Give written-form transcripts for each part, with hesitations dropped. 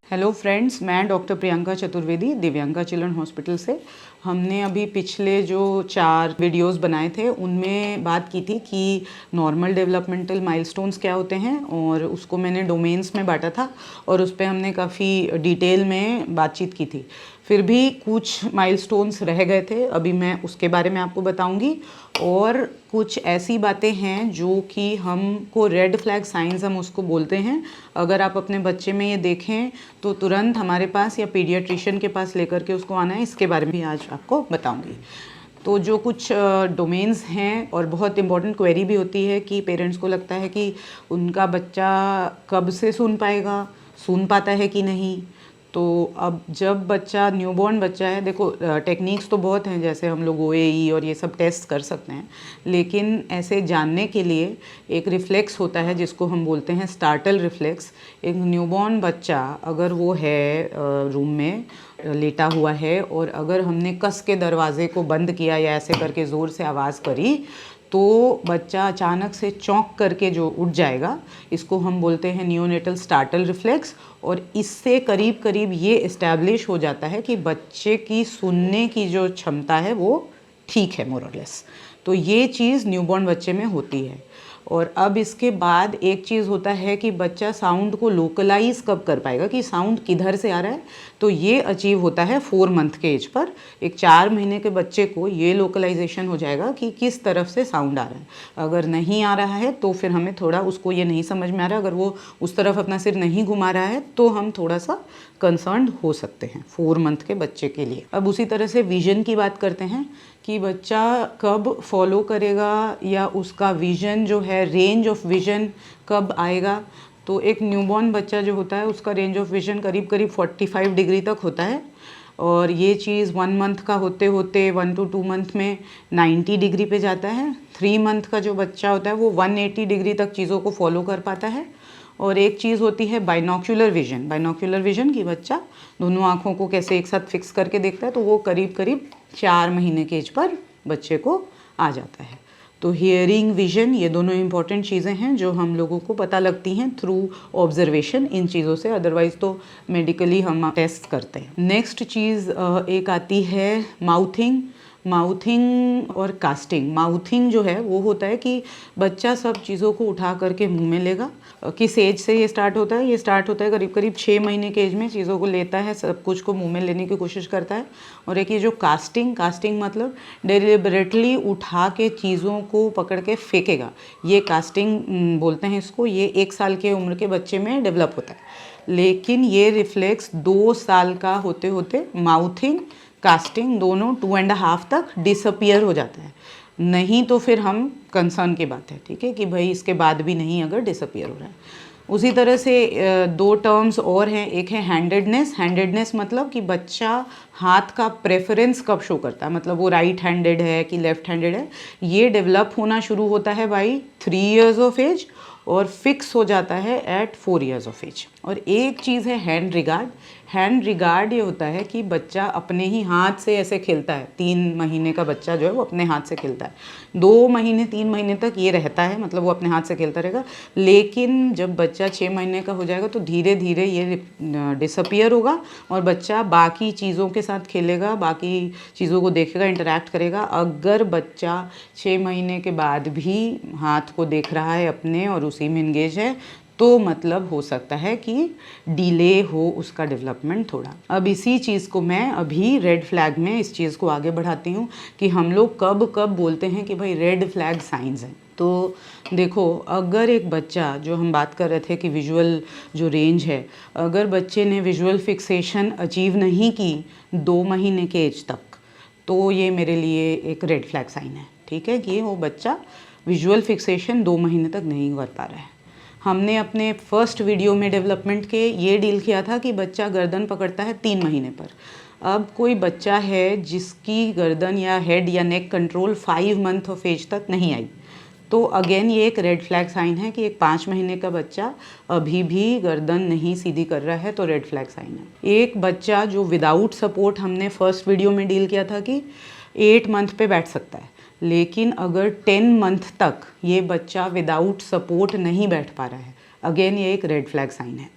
Hello friends, मैं doctor Priyanka Chaturvedi Divyanka children hospital से। हमने अभी पिछले जो 4 वीडियोस बनाए थे उनमें बात की थी कि नॉर्मल डेवलपमेंटल माइलस्टोन्स क्या होते हैं, और उसको मैंने डोमेन्स में बांटा था और उस पर हमने काफ़ी डिटेल में बातचीत की थी। फिर भी कुछ माइलस्टोन्स रह गए थे, अभी मैं उसके बारे में आपको बताऊंगी। और कुछ ऐसी बातें हैं जो कि हमको रेड फ्लैग साइंस हम उसको बोलते हैं। अगर आप अपने बच्चे में ये देखें तो तुरंत हमारे पास या पीडियाट्रिशियन के पास लेकर के उसको आना है। इसके बारे में भी आज आपको बताऊंगी। तो जो कुछ डोमेन्स हैं, और बहुत इंपॉर्टेंट क्वेरी भी होती है कि पेरेंट्स को लगता है कि उनका बच्चा कब से सुन पाएगा, सुन पाता है कि नहीं। तो अब जब बच्चा न्यूबॉर्न बच्चा है, देखो टेक्निक्स तो बहुत हैं, जैसे हम लोग OAE और ये सब टेस्ट कर सकते हैं, लेकिन ऐसे जानने के लिए एक रिफ्लेक्स होता है जिसको हम बोलते हैं स्टार्टल रिफ्लेक्स। एक न्यूबॉर्न बच्चा अगर वो है रूम में लेटा हुआ है और अगर हमने कस के दरवाजे को बंद किया या ऐसे करके ज़ोर से आवाज़ करी तो बच्चा अचानक से चौंक करके जो उठ जाएगा, इसको हम बोलते हैं नियोनेटल स्टार्टल रिफ्लेक्स। और इससे करीब करीब ये इस्टेब्लिश हो जाता है कि बच्चे की सुनने की जो क्षमता है वो ठीक है, मोर और लेस। तो ये चीज़ न्यूबॉर्न बच्चे में होती है। और अब इसके बाद एक चीज़ होता है कि बच्चा साउंड को लोकलाइज कब कर पाएगा, कि साउंड किधर से आ रहा है। तो ये अचीव होता है 4 मंथ के एज पर। एक 4 महीने के बच्चे को ये लोकलाइजेशन हो जाएगा कि किस तरफ से साउंड आ रहा है। अगर नहीं आ रहा है तो फिर हमें थोड़ा उसको ये नहीं समझ में आ रहा है, अगर वो उस तरफ अपना सिर नहीं घुमा रहा है तो हम थोड़ा सा कंसर्न्ड हो सकते हैं 4 मंथ के बच्चे के लिए। अब उसी तरह से विजन की बात करते हैं कि बच्चा कब फॉलो करेगा या उसका विजन जो है, रेंज ऑफ विजन कब आएगा। तो एक न्यूबॉर्न बच्चा जो होता है उसका रेंज ऑफ विजन करीब करीब 45 डिग्री तक होता है, और ये चीज़ 1 मंथ का होते होते 1 to 2 मंथ में 90 डिग्री पे जाता है। 3 मंथ का जो बच्चा होता है वो 180 डिग्री तक चीज़ों को फॉलो कर पाता है। और एक चीज़ होती है बाइनोक्यूलर विजन। बाइनोक्यूलर विजन की बच्चा दोनों आँखों को कैसे एक साथ फिक्स करके देखता है, तो वो करीब करीब 4 महीने के एज पर बच्चे को आ जाता है। तो हियरिंग, विजन, ये दोनों इंपॉर्टेंट चीज़ें हैं जो हम लोगों को पता लगती हैं थ्रू ऑब्जर्वेशन इन चीज़ों से, अदरवाइज़ तो मेडिकली हम टेस्ट करते हैं। नेक्स्ट चीज़ एक आती है माउथिंग। माउथिंग और कास्टिंग। माउथिंग जो है वो होता है कि बच्चा सब चीज़ों को उठा करके मुंह में लेगा। किस एज से ये स्टार्ट होता है? ये स्टार्ट होता है करीब करीब 6 महीने के एज में। चीज़ों को लेता है, सब कुछ को मुंह में लेने की कोशिश करता है। और एक ये जो कास्टिंग मतलब डेलिबरेटली उठा के चीज़ों को पकड़ के फेंकेगा, ये कास्टिंग बोलते हैं इसको। ये 1 साल के उम्र के बच्चे में डेवलप होता है, लेकिन ये रिफ्लेक्स 2 साल का होते होते माउथिंग, कास्टिंग दोनों 2.5 तक डिसअपियर हो जाता है। नहीं तो फिर हम कंसर्न की बात है, ठीक है, कि भाई इसके बाद भी नहीं अगर डिसअपियर हो रहा है। उसी तरह से 2 टर्म्स और हैं। एक है हैंडेडनेस। हैंडेडनेस मतलब कि बच्चा हाथ का प्रेफरेंस कब शो करता है, मतलब वो राइट हैंडेड है कि लेफ्ट हैंडेड है। ये डेवलप होना शुरू होता है बाई 3 इयर्स ऑफ एज और फिक्स हो जाता है एट 4 इयर्स ऑफ एज। और एक चीज़ है हैंड रिगार्ड। हैंड रिगार्ड ये होता है कि बच्चा अपने ही हाथ से ऐसे खेलता है। 3 महीने का बच्चा जो है वो अपने हाथ से खेलता है। 2 महीने 3 महीने तक ये रहता है, मतलब वो अपने हाथ से खेलता रहेगा। लेकिन जब बच्चा 6 महीने का हो जाएगा तो धीरे धीरे ये डिसअपियर होगा और बच्चा बाकी चीज़ों के साथ खेलेगा, बाकी चीज़ों को देखेगा, इंटरैक्ट करेगा। अगर बच्चा 6 महीने के बाद भी हाथ को देख रहा है अपने और उसी में इंगेज है, तो मतलब हो सकता है कि डिले हो उसका डेवलपमेंट थोड़ा। अब इसी चीज़ को मैं अभी रेड फ्लैग में इस चीज़ को आगे बढ़ाती हूँ कि हम लोग कब कब बोलते हैं कि भाई रेड फ्लैग साइंस हैं। तो देखो, अगर एक बच्चा, जो हम बात कर रहे थे कि विजुअल जो रेंज है, अगर बच्चे ने विजुअल फिक्सेशन अचीव नहीं की 2 महीने के एज तक, तो ये मेरे लिए एक रेड फ्लैग साइन है, ठीक है, कि वो बच्चा विजुअल फिक्सेशन 2 महीने तक नहीं कर पा रहा है। हमने अपने फर्स्ट वीडियो में डेवलपमेंट के ये डील किया था कि बच्चा गर्दन पकड़ता है 3 महीने पर। अब कोई बच्चा है जिसकी गर्दन या हेड या नेक कंट्रोल 5 मंथ ऑफ एज तक नहीं आई, तो अगेन ये एक रेड फ्लैग साइन है कि एक 5 महीने का बच्चा अभी भी गर्दन नहीं सीधी कर रहा है, तो रेड फ्लैग साइन है। एक बच्चा जो विदाउट सपोर्ट, हमने फर्स्ट वीडियो में डील किया था कि 8 मंथ पे बैठ सकता है, लेकिन अगर 10 मंथ तक ये बच्चा विदाउट सपोर्ट नहीं बैठ पा रहा है, अगेन ये एक रेड फ्लैग साइन है।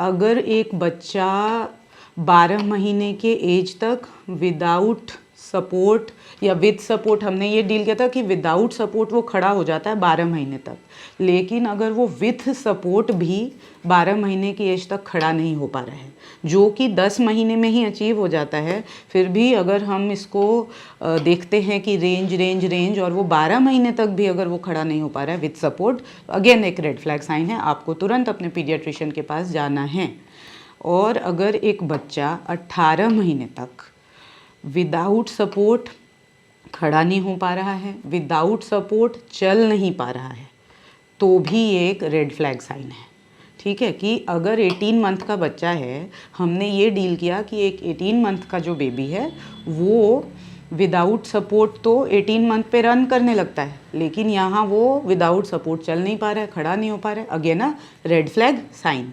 अगर एक बच्चा 12 महीने के एज तक विदाउट सपोर्ट या विद सपोर्ट, हमने ये डील किया था कि विदाउट सपोर्ट वो खड़ा हो जाता है 12 महीने तक, लेकिन अगर वो विथ सपोर्ट भी 12 महीने की एज तक खड़ा नहीं हो पा रहा है, जो कि 10 महीने में ही अचीव हो जाता है, फिर भी अगर हम इसको देखते हैं कि रेंज और वो 12 महीने तक भी अगर वो खड़ा नहीं हो पा रहा है विथ सपोर्ट, अगेन एक रेड फ्लैग साइन है, आपको तुरंत अपने पीडियाट्रिशियन के पास जाना है। और अगर एक बच्चा 18 महीने तक विदाउट सपोर्ट खड़ा नहीं हो पा रहा है, विदाउट सपोर्ट चल नहीं पा रहा है, तो भी ये एक रेड फ्लैग साइन है। ठीक है, कि अगर 18 मंथ का बच्चा है, हमने ये डील किया कि एक 18 मंथ का जो बेबी है वो विदाउट सपोर्ट तो 18 मंथ पे रन करने लगता है, लेकिन यहाँ वो विदाउट सपोर्ट चल नहीं पा रहा है, खड़ा नहीं हो पा रहा है, अगेन ना रेड फ्लैग साइन।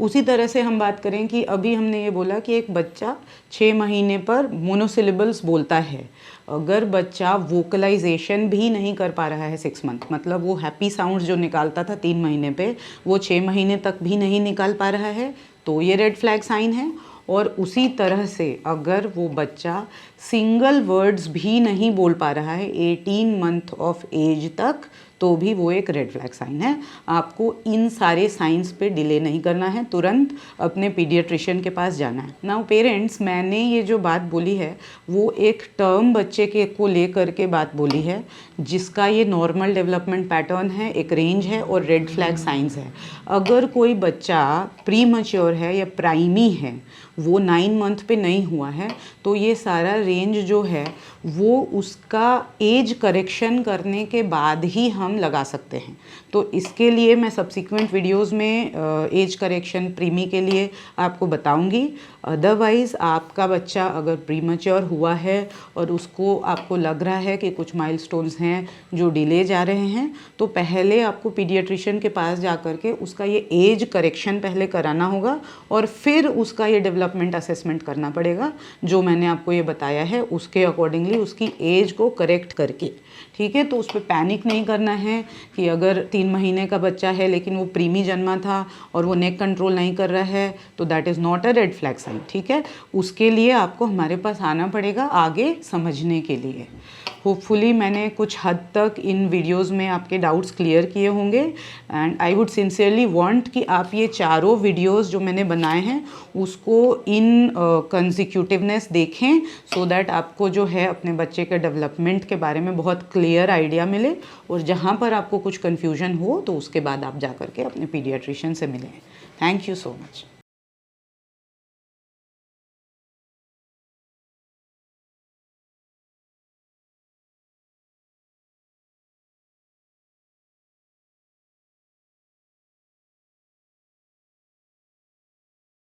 उसी तरह से हम बात करें कि अभी हमने ये बोला कि एक बच्चा 6 महीने पर मोनोसिलेबल्स बोलता है, अगर बच्चा वोकलाइजेशन भी नहीं कर पा रहा है 6 मंथ, मतलब वो हैप्पी साउंड्स जो निकालता था 3 महीने पे, वो 6 महीने तक भी नहीं निकाल पा रहा है, तो ये रेड फ्लैग साइन है। और उसी तरह से अगर वो बच्चा सिंगल वर्ड्स भी नहीं बोल पा रहा है 18 मंथ ऑफ एज तक, तो भी वो एक रेड फ्लैग साइन है। आपको इन सारे साइंस पे डिले नहीं करना है, तुरंत अपने पीडियाट्रिशियन के पास जाना है। नाउ पेरेंट्स, मैंने ये जो बात बोली है वो एक टर्म बच्चे के को लेकर के बात बोली है, जिसका ये नॉर्मल डेवलपमेंट पैटर्न है, एक रेंज है और रेड फ्लैग साइंस है। अगर कोई बच्चा प्री मैच्योर है या प्राइमी है, वो 9 मंथ पे नहीं हुआ है, तो ये सारा रेंज जो है वो उसका एज करेक्शन करने के बाद ही हम लगा सकते हैं। तो इसके लिए मैं सब्सिक्वेंट वीडियोस में एज करेक्शन प्रीमी के लिए आपको बताऊंगी। अदरवाइज़ आपका बच्चा अगर प्रीमैच्योर हुआ है और उसको आपको लग रहा है कि कुछ माइलस्टोन्स हैं जो डिले जा रहे हैं, तो पहले आपको पीडियाट्रिशियन के पास जा कर के उसका ये एज करेक्शन पहले कराना होगा और फिर उसका ये डेवलपमेंट असेसमेंट करना पड़ेगा। जो मैंने आपको ये बताया है उसके अकॉर्डिंगली उसकी एज को करेक्ट करके, ठीक है। तो उस पर पैनिक नहीं करना है कि अगर 3 महीने का बच्चा है लेकिन वो प्रीमी जन्मा था और वो नेक कंट्रोल नहीं कर रहा है, तो that is not a red flag sign, ठीक है। उसके लिए आपको हमारे पास आना पड़ेगा आगे समझने के लिए। होपफुली मैंने कुछ हद तक इन वीडियोस में आपके डाउट्स क्लियर किए होंगे and I would sincerely want कि आप ये चारों वीडियोस जो मैंने बनाए हैं उसको इन कंसेक्यूटिवनेस देखें, सो दैट आपको जो है अपने बच्चे के डेवलपमेंट के बारे में बहुत क्लियर आइडिया मिले, और जहाँ पर आपको कुछ कन्फ्यूजन हो तो उसके बाद आप जा कर के अपने पीडियाट्रिशियन से मिलें। Thank you so much.